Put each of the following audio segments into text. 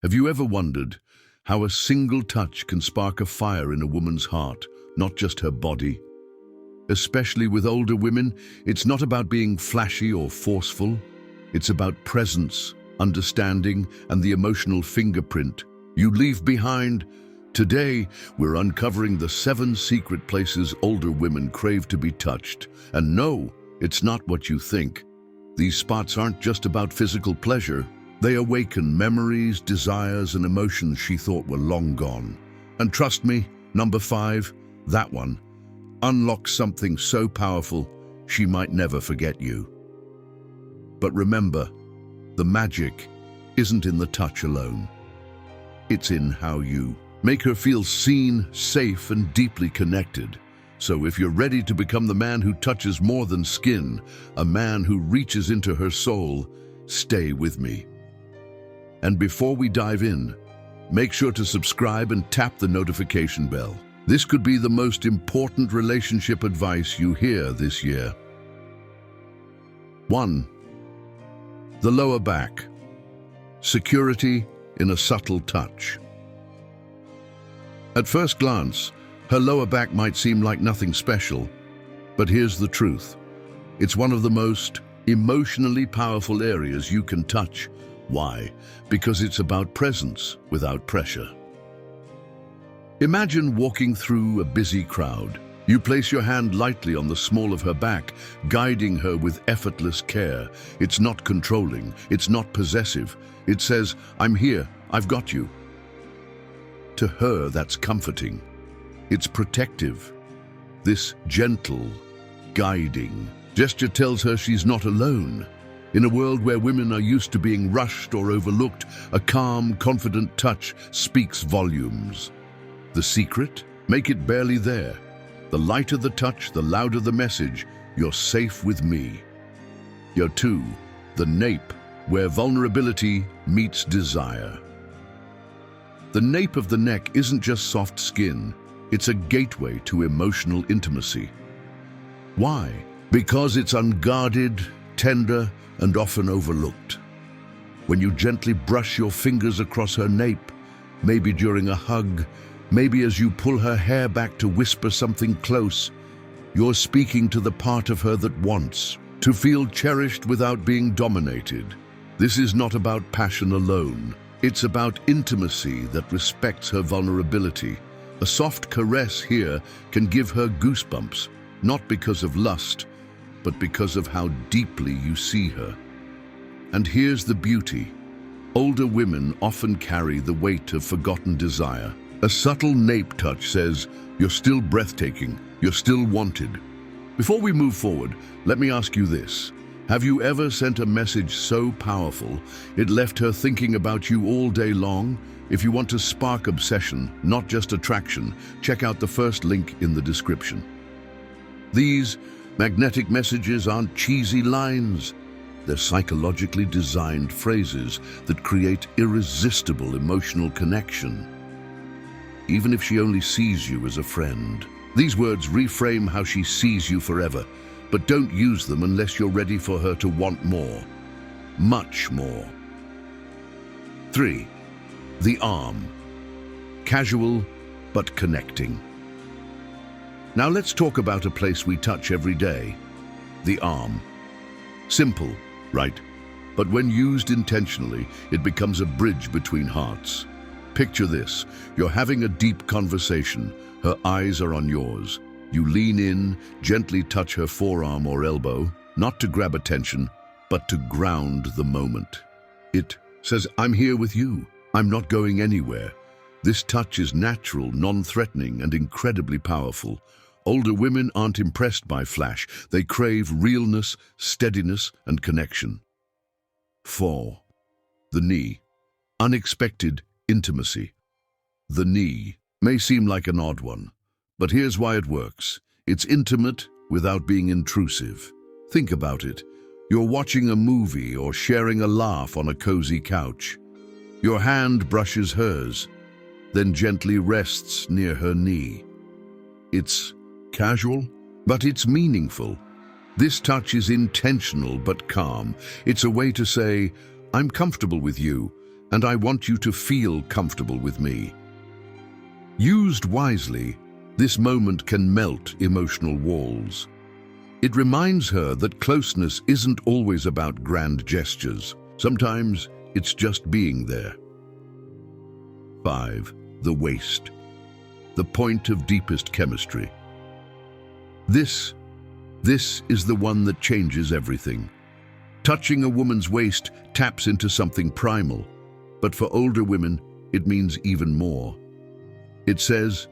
Have you ever wondered how a single touch can spark a fire in a woman's heart, not just her body? Especially with older women, it's not about being flashy or forceful. It's about presence, understanding, and the emotional fingerprint you leave behind. Today, we're uncovering the 7 secret places older women crave to be touched. And no, it's not what you think. These spots aren't just about physical pleasure. They awaken memories, desires, and emotions she thought were long gone. And trust me, number 5, that one, unlocks something so powerful she might never forget you. But remember, the magic isn't in the touch alone. It's in how you make her feel seen, safe, and deeply connected. So if you're ready to become the man who touches more than skin, a man who reaches into her soul, stay with me. And before we dive in, make sure to subscribe and tap the notification bell. This could be the most important relationship advice you hear this year. 1. The lower back. Security in a subtle touch. At first glance, her lower back might seem like nothing special, but here's the truth. It's one of the most emotionally powerful areas you can touch. Why? Because it's about presence without pressure. Imagine walking through a busy crowd. You place your hand lightly on the small of her back, guiding her with effortless care. It's not controlling, it's not possessive. It says, "I'm here, I've got you." To her, that's comforting. It's protective. This gentle, guiding gesture tells her she's not alone. In a world where women are used to being rushed or overlooked, a calm, confident touch speaks volumes. The secret? Make it barely there. The lighter the touch, the louder the message. You're safe with me. 2. The nape, where vulnerability meets desire. The nape of the neck isn't just soft skin. It's a gateway to emotional intimacy. Why? Because it's unguarded, tender, and often overlooked. When you gently brush your fingers across her nape, maybe during a hug, maybe as you pull her hair back to whisper something close, you're speaking to the part of her that wants to feel cherished without being dominated. This is not about passion alone. It's about intimacy that respects her vulnerability. A soft caress here can give her goosebumps, not because of lust, but because of how deeply you see her. And here's the beauty. Older women often carry the weight of forgotten desire. A subtle nape touch says, "You're still breathtaking, you're still wanted." Before we move forward, let me ask you this. Have you ever sent a message so powerful it left her thinking about you all day long? If you want to spark obsession, not just attraction, check out the first link in the description. These magnetic messages aren't cheesy lines. They're psychologically designed phrases that create irresistible emotional connection. Even if she only sees you as a friend, these words reframe how she sees you forever. But don't use them unless you're ready for her to want more. Much more. 3. The arm. Casual, but connecting. Now let's talk about a place we touch every day. The arm. Simple, right? But when used intentionally, it becomes a bridge between hearts. Picture this. You're having a deep conversation. Her eyes are on yours. You lean in, gently touch her forearm or elbow, not to grab attention, but to ground the moment. It says, "I'm here with you. I'm not going anywhere." This touch is natural, non-threatening, and incredibly powerful. Older women aren't impressed by flash. They crave realness, steadiness, and connection. 4. The knee. Unexpected intimacy. The knee may seem like an odd one, but here's why it works. It's intimate without being intrusive. Think about it. You're watching a movie or sharing a laugh on a cozy couch. Your hand brushes hers, then gently rests near her knee. It's casual, but it's meaningful. This touch is intentional but calm. It's a way to say, "I'm comfortable with you," and I want you to feel comfortable with me. Used wisely, this moment can melt emotional walls. It reminds her that closeness isn't always about grand gestures. Sometimes it's just being there. 5. The waist. The point of deepest chemistry. This is the one that changes everything. Touching a woman's waist taps into something primal, but for older women, it means even more. It says,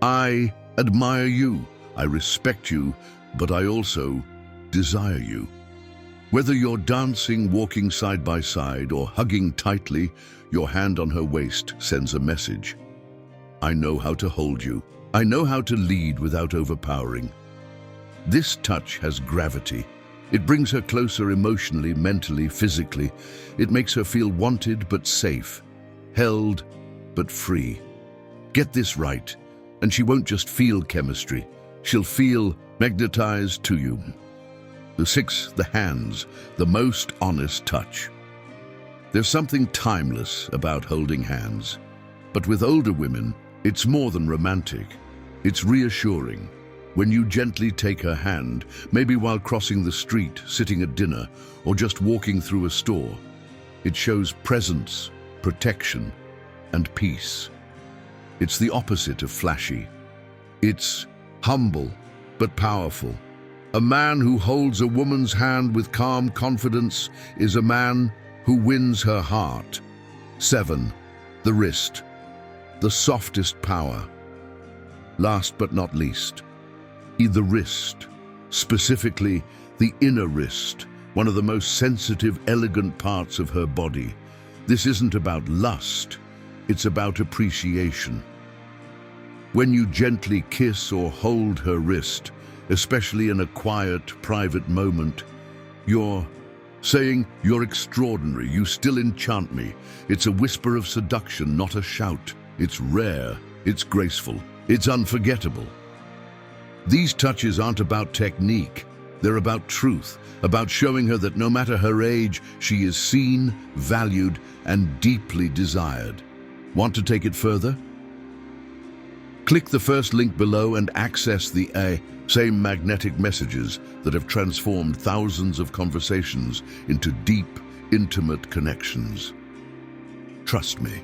I admire you, I respect you, but I also desire you. Whether you're dancing, walking side by side, or hugging tightly, your hand on her waist sends a message. I know how to hold you. I know how to lead without overpowering. This touch has gravity. It brings her closer emotionally, mentally, physically. It makes her feel wanted but safe, held but free. Get this right, and she won't just feel chemistry. She'll feel magnetized to you. The 6, the hands, the most honest touch. There's something timeless about holding hands. But with older women, it's more than romantic. It's reassuring. When you gently take her hand, maybe while crossing the street, sitting at dinner, or just walking through a store, it shows presence, protection, and peace. It's the opposite of flashy. It's humble, but powerful. A man who holds a woman's hand with calm confidence is a man who wins her heart. 7. The wrist. The softest power. Last but not least, the wrist. Specifically, the inner wrist, one of the most sensitive, elegant parts of her body. This isn't about lust, it's about appreciation. When you gently kiss or hold her wrist, especially in a quiet, private moment, you're saying, you're extraordinary, you still enchant me. It's a whisper of seduction, not a shout. It's rare, it's graceful, it's unforgettable. These touches aren't about technique, they're about truth, about showing her that no matter her age, she is seen, valued, and deeply desired. Want to take it further? Click the first link below and access the same magnetic messages that have transformed thousands of conversations into deep, intimate connections. Trust me,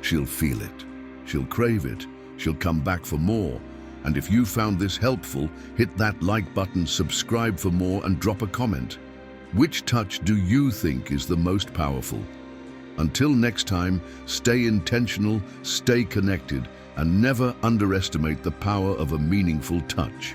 she'll feel it, she'll crave it, she'll come back for more. And if you found this helpful, hit that like button, subscribe for more, and drop a comment. Which touch do you think is the most powerful? Until next time, stay intentional, stay connected, and never underestimate the power of a meaningful touch.